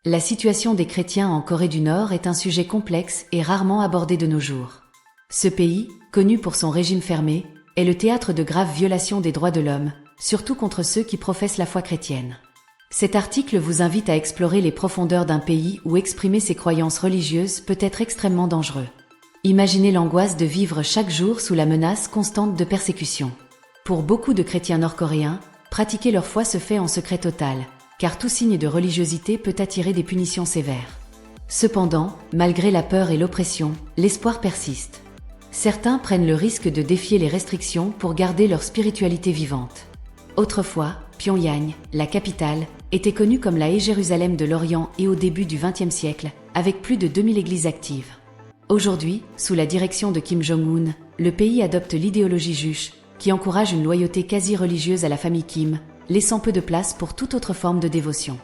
La situation des chrétiens en Corée du Nord est un sujet complexe et rarement abordé de nos jours. Ce pays, connu pour son régime fermé, est le théâtre de graves violations des droits de l'homme, surtout contre ceux qui professent la foi chrétienne. Cet article vous invite à explorer les profondeurs d'un pays où exprimer ses croyances religieuses peut être extrêmement dangereux. Imaginez l'angoisse de vivre chaque jour sous la menace constante de persécution. Pour beaucoup de chrétiens nord-coréens, pratiquer leur foi se fait en secret total, car tout signe de religiosité peut attirer des punitions sévères. Cependant, malgré la peur et l'oppression, l'espoir persiste. Certains prennent le risque de défier les restrictions pour garder leur spiritualité vivante. Autrefois, Pyongyang, la capitale, était connue comme la Jérusalem de l'Orient et au début du XXe siècle, avec plus de 2000 églises actives. Aujourd'hui, sous la direction de Kim Jong-un, le pays adopte l'idéologie juche, qui encourage une loyauté quasi-religieuse à la famille Kim, laissant peu de place pour toute autre forme de dévotion.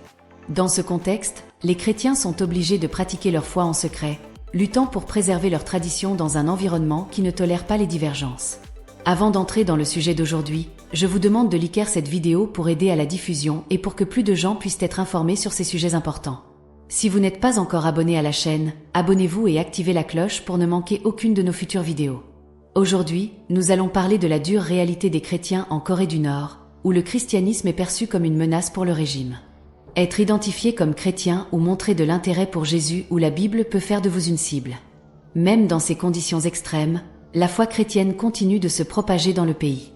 Dans ce contexte, les chrétiens sont obligés de pratiquer leur foi en secret, luttant pour préserver leurs traditions dans un environnement qui ne tolère pas les divergences. Avant d'entrer dans le sujet d'aujourd'hui, je vous demande de liker cette vidéo pour aider à la diffusion et pour que plus de gens puissent être informés sur ces sujets importants. Si vous n'êtes pas encore abonné à la chaîne, abonnez-vous et activez la cloche pour ne manquer aucune de nos futures vidéos. Aujourd'hui, nous allons parler de la dure réalité des chrétiens en Corée du Nord, où le christianisme est perçu comme une menace pour le régime. Être identifié comme chrétien ou montrer de l'intérêt pour Jésus ou la Bible peut faire de vous une cible. Même dans ces conditions extrêmes, la foi chrétienne continue de se propager dans le pays.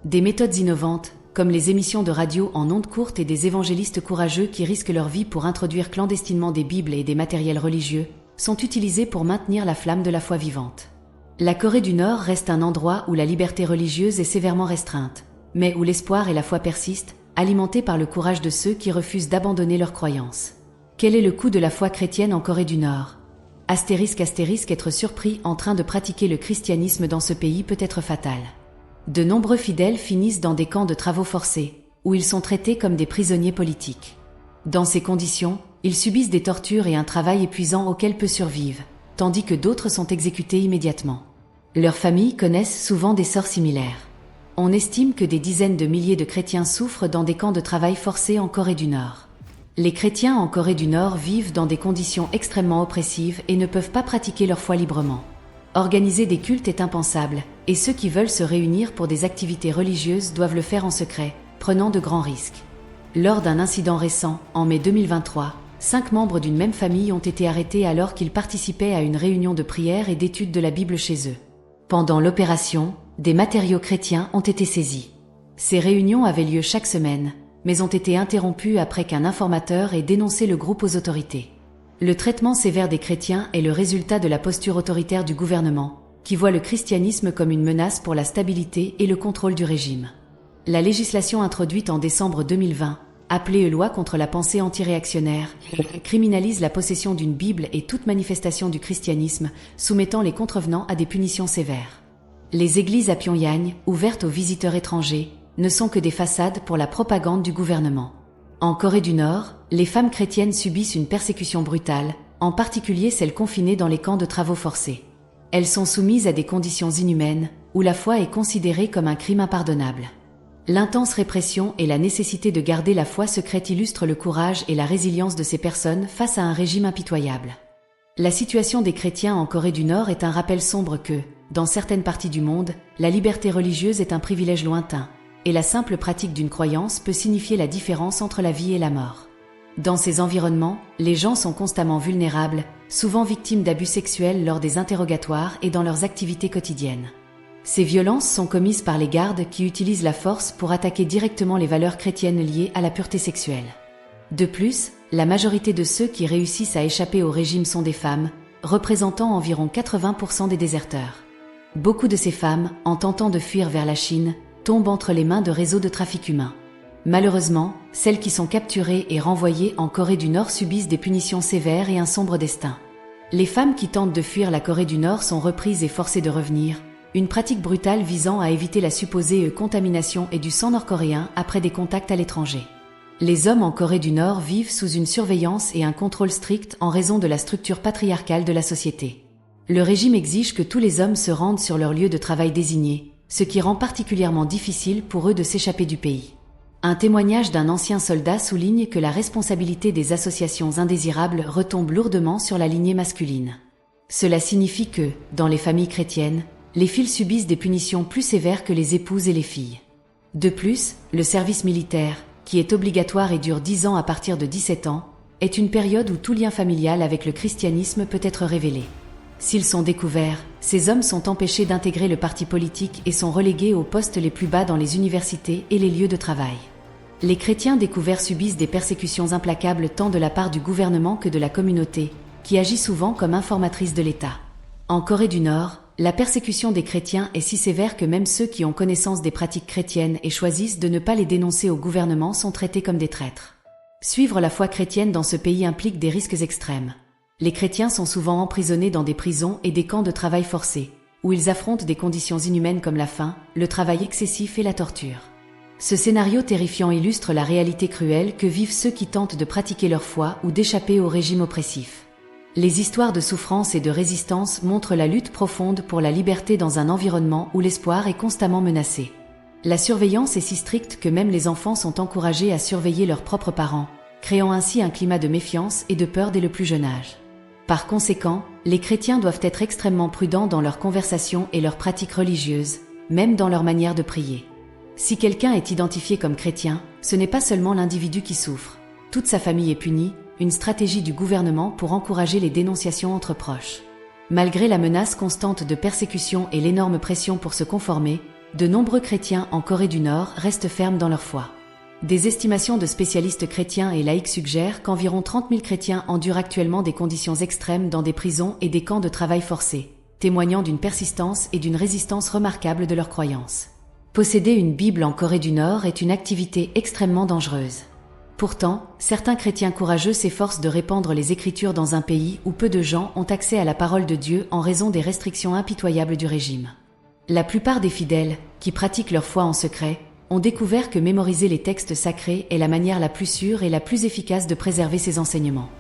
Des méthodes innovantes, comme les émissions de radio en ondes courtes et des évangélistes courageux qui risquent leur vie pour introduire clandestinement des Bibles et des matériels religieux, sont utilisées pour maintenir la flamme de la foi vivante. La Corée du Nord reste un endroit où la liberté religieuse est sévèrement restreinte, mais où l'espoir et la foi persistent, alimentés par le courage de ceux qui refusent d'abandonner leurs croyances. Quel est le coût de la foi chrétienne en Corée du Nord ? Être surpris en train de pratiquer le christianisme dans ce pays peut être fatal. De nombreux fidèles finissent dans des camps de travaux forcés, où ils sont traités comme des prisonniers politiques. Dans ces conditions, ils subissent des tortures et un travail épuisant auquel peu survivent, tandis que d'autres sont exécutés immédiatement. Leurs familles connaissent souvent des sorts similaires. On estime que des dizaines de milliers de chrétiens souffrent dans des camps de travail forcés en Corée du Nord. Les chrétiens en Corée du Nord vivent dans des conditions extrêmement oppressives et ne peuvent pas pratiquer leur foi librement. Organiser des cultes est impensable, et ceux qui veulent se réunir pour des activités religieuses doivent le faire en secret, prenant de grands risques. Lors d'un incident récent, en mai 2023, 5 membres d'une même famille ont été arrêtés alors qu'ils participaient à une réunion de prière et d'étude de la Bible chez eux. Pendant l'opération, des matériaux chrétiens ont été saisis. Ces réunions avaient lieu chaque semaine, mais ont été interrompues après qu'un informateur ait dénoncé le groupe aux autorités. Le traitement sévère des chrétiens est le résultat de la posture autoritaire du gouvernement, qui voit le christianisme comme une menace pour la stabilité et le contrôle du régime. La législation introduite en décembre 2020, appelée loi contre la pensée antiréactionnaire, criminalise la possession d'une Bible et toute manifestation du christianisme, soumettant les contrevenants à des punitions sévères. Les églises à Pyongyang, ouvertes aux visiteurs étrangers, ne sont que des façades pour la propagande du gouvernement. En Corée du Nord, les femmes chrétiennes subissent une persécution brutale, en particulier celles confinées dans les camps de travaux forcés. Elles sont soumises à des conditions inhumaines, où la foi est considérée comme un crime impardonnable. L'intense répression et la nécessité de garder la foi secrète illustrent le courage et la résilience de ces personnes face à un régime impitoyable. La situation des chrétiens en Corée du Nord est un rappel sombre que, dans certaines parties du monde, la liberté religieuse est un privilège lointain, et la simple pratique d'une croyance peut signifier la différence entre la vie et la mort. Dans ces environnements, les gens sont constamment vulnérables, souvent victimes d'abus sexuels lors des interrogatoires et dans leurs activités quotidiennes. Ces violences sont commises par les gardes qui utilisent la force pour attaquer directement les valeurs chrétiennes liées à la pureté sexuelle. De plus, la majorité de ceux qui réussissent à échapper au régime sont des femmes, représentant environ 80% des déserteurs. Beaucoup de ces femmes, en tentant de fuir vers la Chine, tombent entre les mains de réseaux de trafic humain. Malheureusement, celles qui sont capturées et renvoyées en Corée du Nord subissent des punitions sévères et un sombre destin. Les femmes qui tentent de fuir la Corée du Nord sont reprises et forcées de revenir, une pratique brutale visant à éviter la supposée contamination et du sang nord-coréen après des contacts à l'étranger. Les hommes en Corée du Nord vivent sous une surveillance et un contrôle strict en raison de la structure patriarcale de la société. Le régime exige que tous les hommes se rendent sur leur lieu de travail désigné, ce qui rend particulièrement difficile pour eux de s'échapper du pays. Un témoignage d'un ancien soldat souligne que la responsabilité des associations indésirables retombe lourdement sur la lignée masculine. Cela signifie que, dans les familles chrétiennes, les fils subissent des punitions plus sévères que les épouses et les filles. De plus, le service militaire, qui est obligatoire et dure 10 ans à partir de 17 ans, est une période où tout lien familial avec le christianisme peut être révélé. S'ils sont découverts, ces hommes sont empêchés d'intégrer le parti politique et sont relégués aux postes les plus bas dans les universités et les lieux de travail. Les chrétiens découverts subissent des persécutions implacables tant de la part du gouvernement que de la communauté, qui agit souvent comme informatrice de l'État. En Corée du Nord, la persécution des chrétiens est si sévère que même ceux qui ont connaissance des pratiques chrétiennes et choisissent de ne pas les dénoncer au gouvernement sont traités comme des traîtres. Suivre la foi chrétienne dans ce pays implique des risques extrêmes. Les chrétiens sont souvent emprisonnés dans des prisons et des camps de travail forcés, où ils affrontent des conditions inhumaines comme la faim, le travail excessif et la torture. Ce scénario terrifiant illustre la réalité cruelle que vivent ceux qui tentent de pratiquer leur foi ou d'échapper au régime oppressif. Les histoires de souffrance et de résistance montrent la lutte profonde pour la liberté dans un environnement où l'espoir est constamment menacé. La surveillance est si stricte que même les enfants sont encouragés à surveiller leurs propres parents, créant ainsi un climat de méfiance et de peur dès le plus jeune âge. Par conséquent, les chrétiens doivent être extrêmement prudents dans leurs conversations et leurs pratiques religieuses, même dans leur manière de prier. Si quelqu'un est identifié comme chrétien, ce n'est pas seulement l'individu qui souffre. Toute sa famille est punie, une stratégie du gouvernement pour encourager les dénonciations entre proches. Malgré la menace constante de persécution et l'énorme pression pour se conformer, de nombreux chrétiens en Corée du Nord restent fermes dans leur foi. Des estimations de spécialistes chrétiens et laïcs suggèrent qu'environ 30 000 chrétiens endurent actuellement des conditions extrêmes dans des prisons et des camps de travail forcés, témoignant d'une persistance et d'une résistance remarquable de leurs croyances. Posséder une Bible en Corée du Nord est une activité extrêmement dangereuse. Pourtant, certains chrétiens courageux s'efforcent de répandre les Écritures dans un pays où peu de gens ont accès à la parole de Dieu en raison des restrictions impitoyables du régime. La plupart des fidèles, qui pratiquent leur foi en secret, ont découvert que mémoriser les textes sacrés est la manière la plus sûre et la plus efficace de préserver ces enseignements.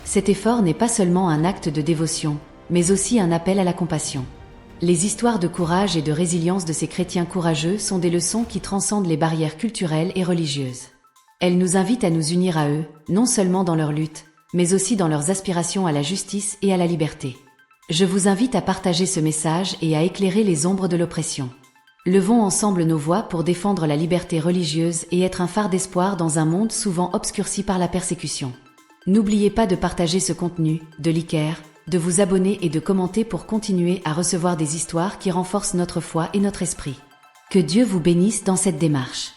Cet effort n'est pas seulement un acte de dévotion, mais aussi un appel à la compassion. Les histoires de courage et de résilience de ces chrétiens courageux sont des leçons qui transcendent les barrières culturelles et religieuses. Elles nous invitent à nous unir à eux, non seulement dans leur lutte, mais aussi dans leurs aspirations à la justice et à la liberté. Je vous invite à partager ce message et à éclairer les ombres de l'oppression. Levons ensemble nos voix pour défendre la liberté religieuse et être un phare d'espoir dans un monde souvent obscurci par la persécution. N'oubliez pas de partager ce contenu, de liker, de vous abonner et de commenter pour continuer à recevoir des histoires qui renforcent notre foi et notre esprit. Que Dieu vous bénisse dans cette démarche.